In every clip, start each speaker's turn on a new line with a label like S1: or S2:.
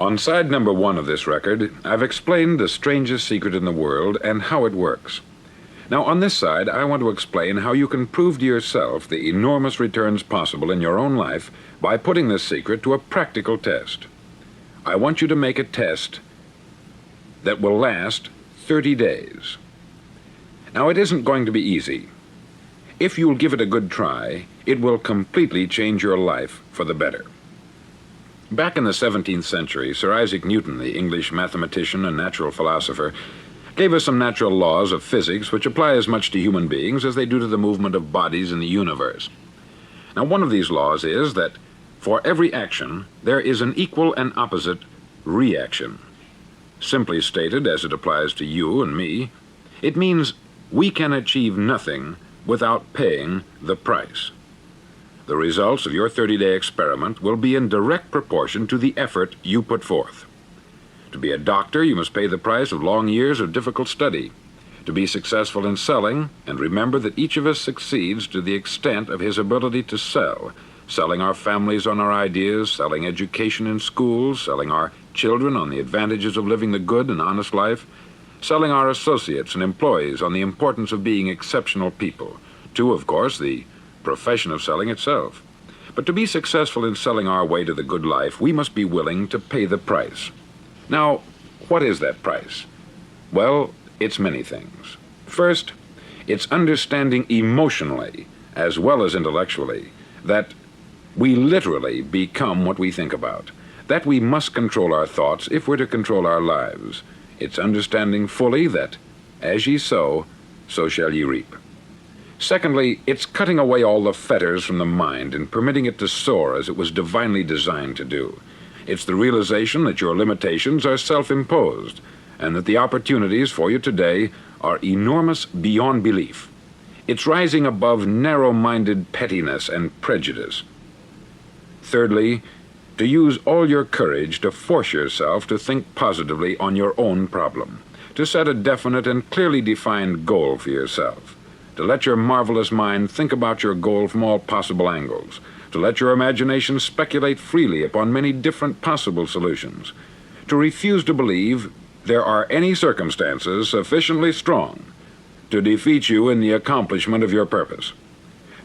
S1: On side number 1 of this record, I've explained the strangest secret in the world and how it works. Now, on this side, I want to explain how you can prove to yourself the enormous returns possible in your own life by putting this secret to a practical test. I want you to make a test that will last 30 days. Now, it isn't going to be easy. If you'll give it a good try, it will completely change your life for the better. Back in the 17th century, Sir Isaac Newton, the English mathematician and natural philosopher, gave us some natural laws of physics which apply as much to human beings as they do to the movement of bodies in the universe. Now, one of these laws is that for every action, there is an equal and opposite reaction. Simply stated, as it applies to you and me, it means we can achieve nothing without paying the price. The results of your 30-day experiment will be in direct proportion to the effort you put forth. To be a doctor, you must pay the price of long years of difficult study. To be successful in selling, and remember that each of us succeeds to the extent of his ability to sell, selling our families on our ideas, selling education in schools, selling our children on the advantages of living the good and honest life, selling our associates and employees on the importance of being exceptional people, to, of course, the profession of selling itself. But to be successful in selling our way to the good life, we must be willing to pay the price. Now, what is that price? Well, it's many things. First, it's understanding emotionally, as well as intellectually, that we literally become what we think about, that we must control our thoughts if we're to control our lives. It's understanding fully that, as ye sow, so shall ye reap. Secondly, it's cutting away all the fetters from the mind and permitting it to soar as it was divinely designed to do. It's the realization that your limitations are self-imposed, and that the opportunities for you today are enormous beyond belief. It's rising above narrow-minded pettiness and prejudice. Thirdly, to use all your courage to force yourself to think positively on your own problem, to set a definite and clearly defined goal for yourself, to let your marvelous mind think about your goal from all possible angles, to let your imagination speculate freely upon many different possible solutions, to refuse to believe there are any circumstances sufficiently strong to defeat you in the accomplishment of your purpose,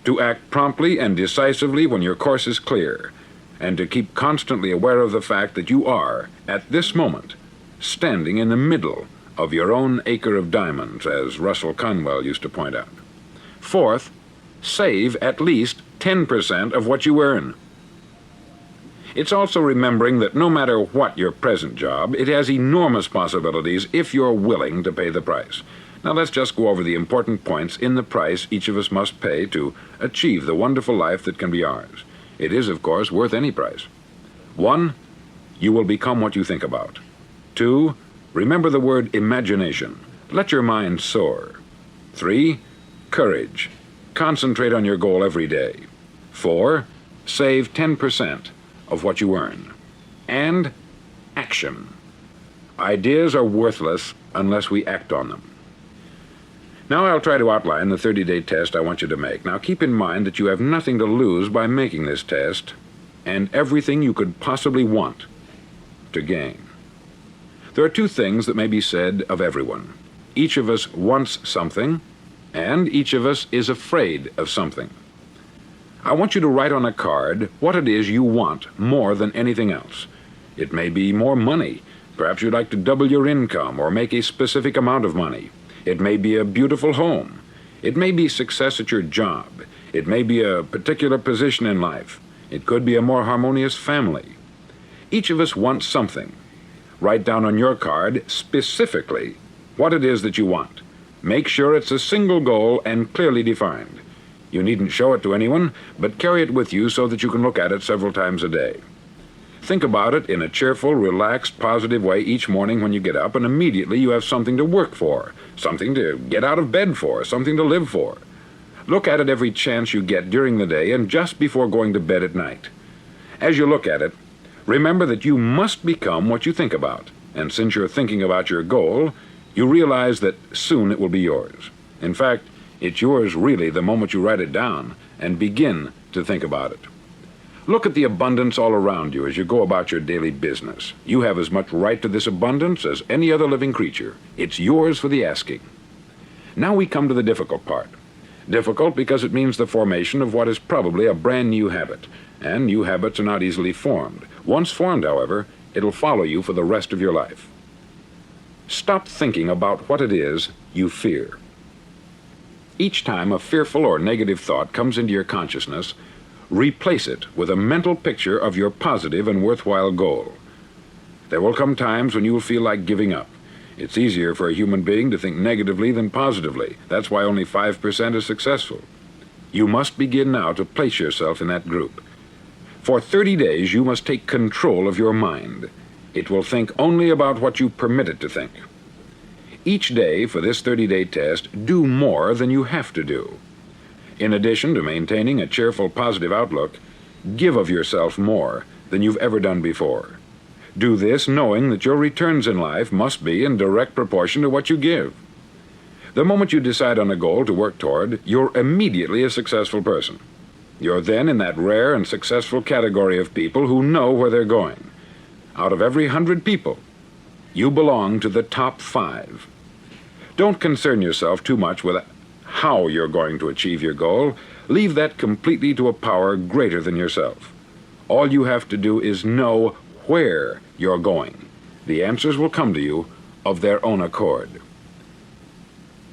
S1: to act promptly and decisively when your course is clear, and to keep constantly aware of the fact that you are, at this moment, standing in the middle of your own acre of diamonds, as Russell Conwell used to point out. Fourth, save at least 10% of what you earn. It's also remembering that no matter what your present job, it has enormous possibilities if you're willing to pay the price. Now let's just go over the important points in the price each of us must pay to achieve the wonderful life that can be ours. It is, of course, worth any price. 1, you will become what you think about. 2, remember the word imagination. Let your mind soar. 3, courage. Concentrate on your goal every day. 4, save 10% of what you earn. And action. Ideas are worthless unless we act on them. Now I'll try to outline the 30-day test I want you to make. Now keep in mind that you have nothing to lose by making this test, and everything you could possibly want to gain. There are 2 things that may be said of everyone. Each of us wants something, and each of us is afraid of something. I want you to write on a card what it is you want more than anything else. It may be more money. Perhaps you'd like to double your income or make a specific amount of money. It may be a beautiful home. It may be success at your job. It may be a particular position in life. It could be a more harmonious family. Each of us wants something. Write down on your card specifically what it is that you want. Make sure it's a single goal and clearly defined. You needn't show it to anyone, but carry it with you so that you can look at it several times a day. Think about it in a cheerful, relaxed, positive way each morning when you get up, and immediately you have something to work for, something to get out of bed for, something to live for. Look at it every chance you get during the day and just before going to bed at night. As you look at it, remember that you must become what you think about, and since you're thinking about your goal, you realize that soon it will be yours. In fact, it's yours really the moment you write it down and begin to think about it. Look at the abundance all around you as you go about your daily business. You have as much right to this abundance as any other living creature. It's yours for the asking. Now we come to the difficult part. Difficult because it means the formation of what is probably a brand new habit, and new habits are not easily formed. Once formed, however, it'll follow you for the rest of your life. Stop thinking about what it is you fear. Each time a fearful or negative thought comes into your consciousness, replace it with a mental picture of your positive and worthwhile goal. There will come times when you will feel like giving up. It's easier for a human being to think negatively than positively. That's why only 5% is successful. You must begin now to place yourself in that group. For 30 days, you must take control of your mind. It will think only about what you permit it to think. Each day for this 30-day test, do more than you have to do. In addition to maintaining a cheerful, positive outlook, give of yourself more than you've ever done before. Do this knowing that your returns in life must be in direct proportion to what you give. The moment you decide on a goal to work toward, you're immediately a successful person. You're then in that rare and successful category of people who know where they're going. Out of every 100 people, you belong to the top 5. Don't concern yourself too much with how you're going to achieve your goal. Leave that completely to a power greater than yourself. All you have to do is know where you're going. The answers will come to you of their own accord.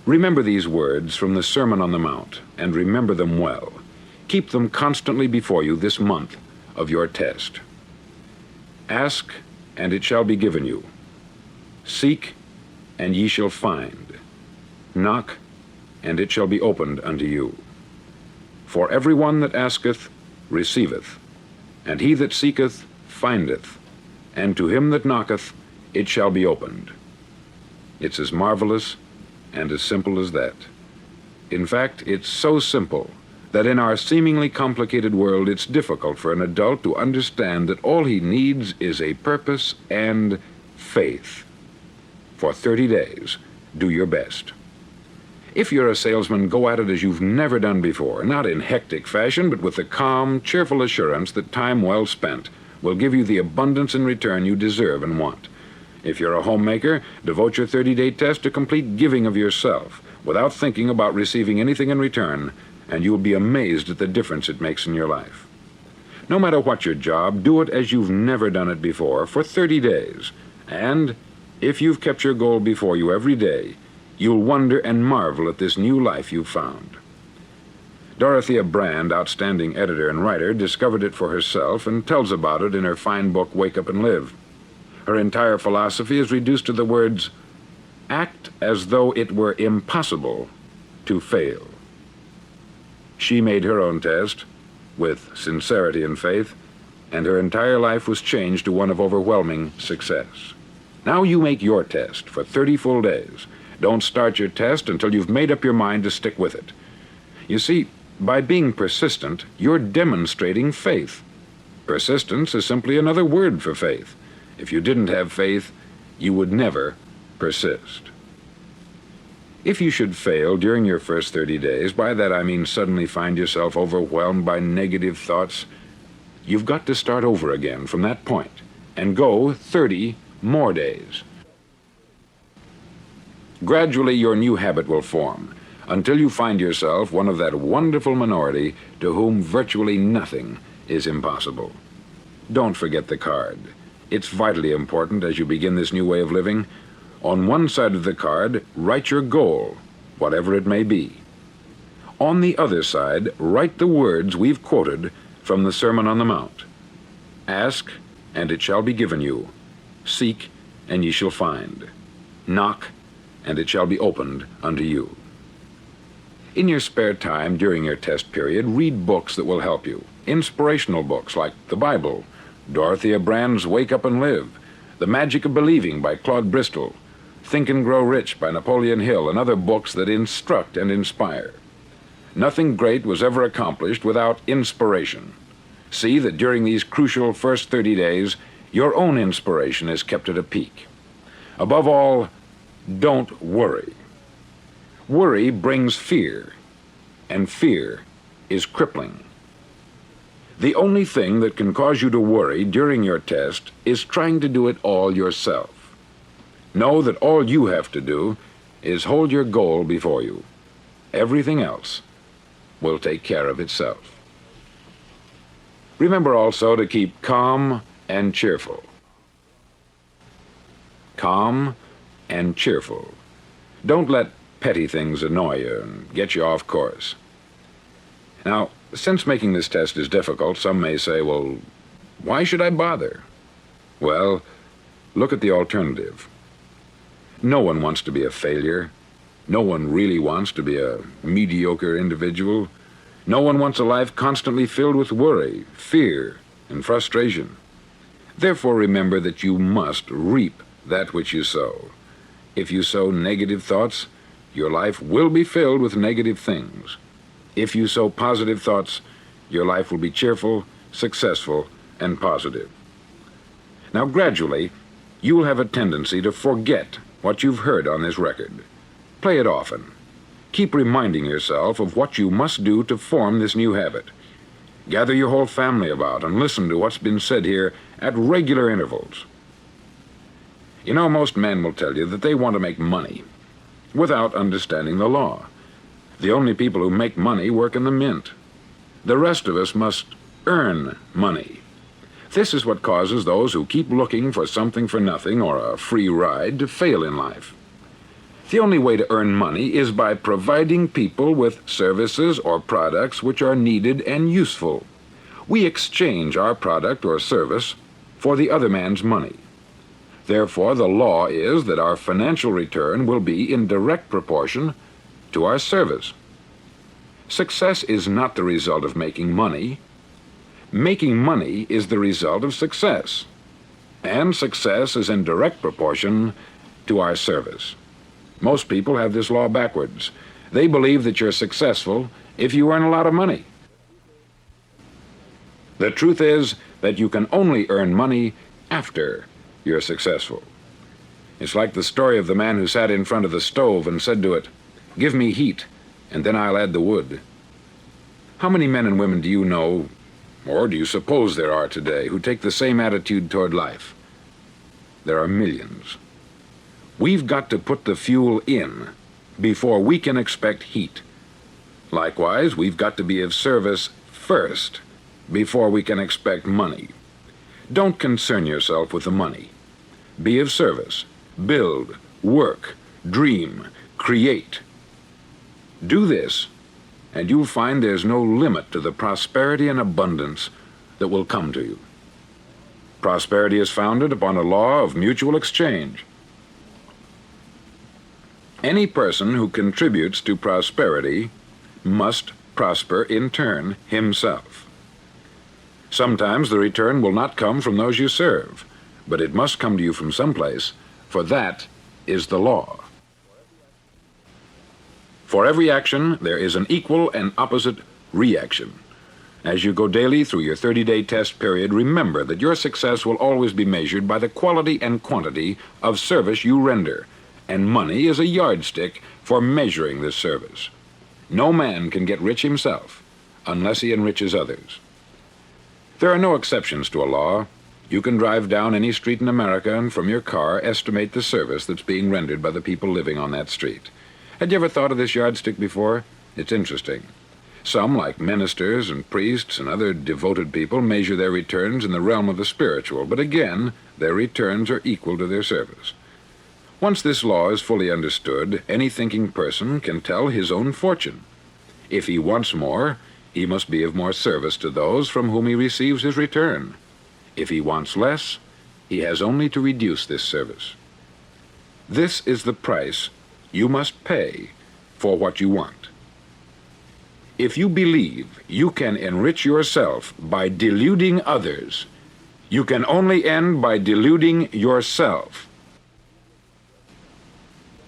S1: Remember these words from the Sermon on the Mount, and remember them well. Keep them constantly before you this month of your test. Ask, and it shall be given you. Seek, and ye shall find. Knock, and it shall be opened unto you. For every one that asketh receiveth, and he that seeketh findeth, and to him that knocketh it shall be opened. It's as marvelous and as simple as that. In fact, it's so simple that in our seemingly complicated world it's difficult for an adult to understand that all he needs is a purpose and faith. For 30 days, do your best. If you're a salesman, go at it as you've never done before, not in hectic fashion, but with the calm, cheerful assurance that time well spent will give you the abundance in return you deserve and want. If you're a homemaker, devote your 30-day test to complete giving of yourself, without thinking about receiving anything in return, and you'll be amazed at the difference it makes in your life. No matter what your job, do it as you've never done it before for 30 days. And if you've kept your goal before you every day, you'll wonder and marvel at this new life you've found. Dorothea Brande, outstanding editor and writer, discovered it for herself and tells about it in her fine book, Wake Up and Live. Her entire philosophy is reduced to the words, act as though it were impossible to fail. She made her own test with sincerity and faith, and her entire life was changed to one of overwhelming success. Now you make your test for 30 full days. Don't start your test until you've made up your mind to stick with it. You see, by being persistent, you're demonstrating faith. Persistence is simply another word for faith. If you didn't have faith, you would never persist. If you should fail during your first 30 days, by that I mean suddenly find yourself overwhelmed by negative thoughts, you've got to start over again from that point and go 30 more days. Gradually, your new habit will form, until you find yourself one of that wonderful minority to whom virtually nothing is impossible. Don't forget the card. It's vitally important as you begin this new way of living. On one side of the card, write your goal, whatever it may be. On the other side, write the words we've quoted from the Sermon on the Mount. Ask, and it shall be given you. Seek, and ye shall find. Knock, and it shall be opened unto you. In your spare time during your test period, read books that will help you. Inspirational books like the Bible, Dorothea Brande's Wake Up and Live, The Magic of Believing by Claude Bristol, Think and Grow Rich by Napoleon Hill, and other books that instruct and inspire. Nothing great was ever accomplished without inspiration. See that during these crucial first 30 days, your own inspiration is kept at a peak. Above all, don't worry. Worry brings fear, and fear is crippling. The only thing that can cause you to worry during your test is trying to do it all yourself. Know that all you have to do is hold your goal before you. Everything else will take care of itself. Remember also to keep calm and cheerful. Calm and cheerful. Don't let petty things annoy you and get you off course. Now, since making this test is difficult, some may say, well, why should I bother? Well, look at the alternative. No one wants to be a failure. No one really wants to be a mediocre individual. No one wants a life constantly filled with worry, fear, and frustration. Therefore, remember that you must reap that which you sow. If you sow negative thoughts, your life will be filled with negative things. If you sow positive thoughts, your life will be cheerful, successful, and positive. Now, gradually, you will have a tendency to forget what you've heard on this record. Play it often. Keep reminding yourself of what you must do to form this new habit. Gather your whole family about and listen to what's been said here at regular intervals. You know, most men will tell you that they want to make money without understanding the law. The only people who make money work in the mint. The rest of us must earn money. This is what causes those who keep looking for something for nothing or a free ride to fail in life. The only way to earn money is by providing people with services or products which are needed and useful. We exchange our product or service for the other man's money. Therefore, the law is that our financial return will be in direct proportion to our service. Success is not the result of making money. Making money is the result of success. And success is in direct proportion to our service. Most people have this law backwards. They believe that you're successful if you earn a lot of money. The truth is that you can only earn money after you're successful. It's like the story of the man who sat in front of the stove and said to it, "Give me heat, and then I'll add the wood." How many men and women do you know, or do you suppose there are today, who take the same attitude toward life? There are millions. We've got to put the fuel in before we can expect heat. Likewise, we've got to be of service first before we can expect money. Don't concern yourself with the money. Be of service. Build, work, dream, create. Do this, and you'll find there's no limit to the prosperity and abundance that will come to you. Prosperity is founded upon a law of mutual exchange. Any person who contributes to prosperity must prosper in turn himself. Sometimes the return will not come from those you serve, but it must come to you from someplace, for that is the law. For every action, there is an equal and opposite reaction. As you go daily through your 30-day test period, remember that your success will always be measured by the quality and quantity of service you render, and money is a yardstick for measuring this service. No man can get rich himself unless he enriches others. There are no exceptions to a law. You can drive down any street in America and from your car estimate the service that's being rendered by the people living on that street. Had you ever thought of this yardstick before? It's interesting. Some, like ministers and priests and other devoted people, measure their returns in the realm of the spiritual, but again, their returns are equal to their service. Once this law is fully understood, any thinking person can tell his own fortune. If he wants more, he must be of more service to those from whom he receives his return. If he wants less, he has only to reduce this service. This is the price you must pay for what you want. If you believe you can enrich yourself by deluding others, you can only end by deluding yourself.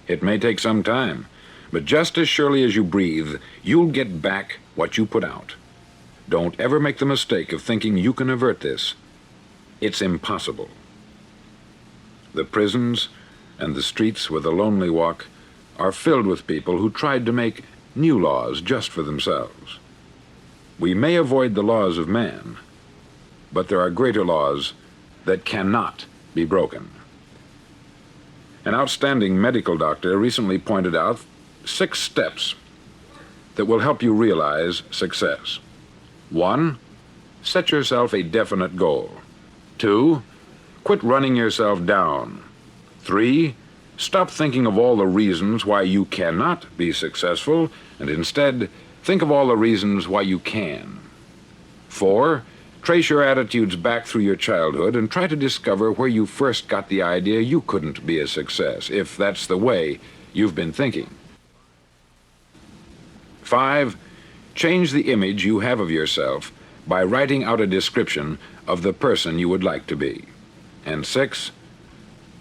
S1: It may take some time, but just as surely as you breathe, you'll get back what you put out. Don't ever make the mistake of thinking you can avert this. It's impossible. The prisons and the streets where the lonely walk are filled with people who tried to make new laws just for themselves. We may avoid the laws of man, but there are greater laws that cannot be broken. An outstanding medical doctor recently pointed out 6 steps that will help you realize success. 1. Set yourself a definite goal. 2. Quit running yourself down. 3. Stop thinking of all the reasons why you cannot be successful, and instead think of all the reasons why you can. 4. Trace your attitudes back through your childhood and try to discover where you first got the idea you couldn't be a success, if that's the way you've been thinking. 5. Change the image you have of yourself by writing out a description of the person you would like to be. And 6.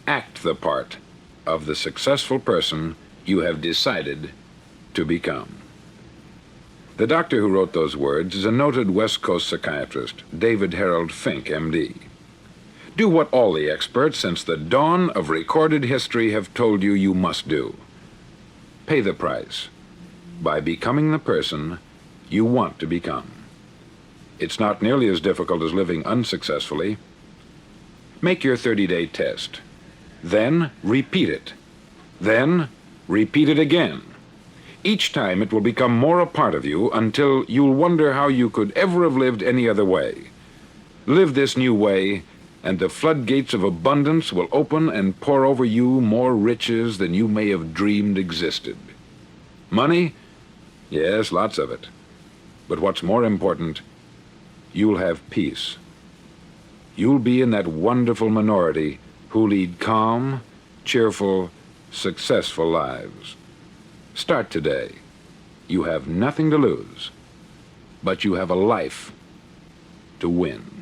S1: Act the part of the successful person you have decided to become. The doctor who wrote those words is a noted West Coast psychiatrist, David Harold Fink, M.D. Do what all the experts since the dawn of recorded history have told you you must do. Pay the price by becoming the person you want to become. It's not nearly as difficult as living unsuccessfully. Make your 30-day test. Then repeat it. Then repeat it again. Each time it will become more a part of you until you'll wonder how you could ever have lived any other way. Live this new way, and the floodgates of abundance will open and pour over you more riches than you may have dreamed existed. Money? Yes, lots of it. But what's more important, you'll have peace. You'll be in that wonderful minority who lead calm, cheerful, successful lives. Start today. You have nothing to lose, but you have a life to win.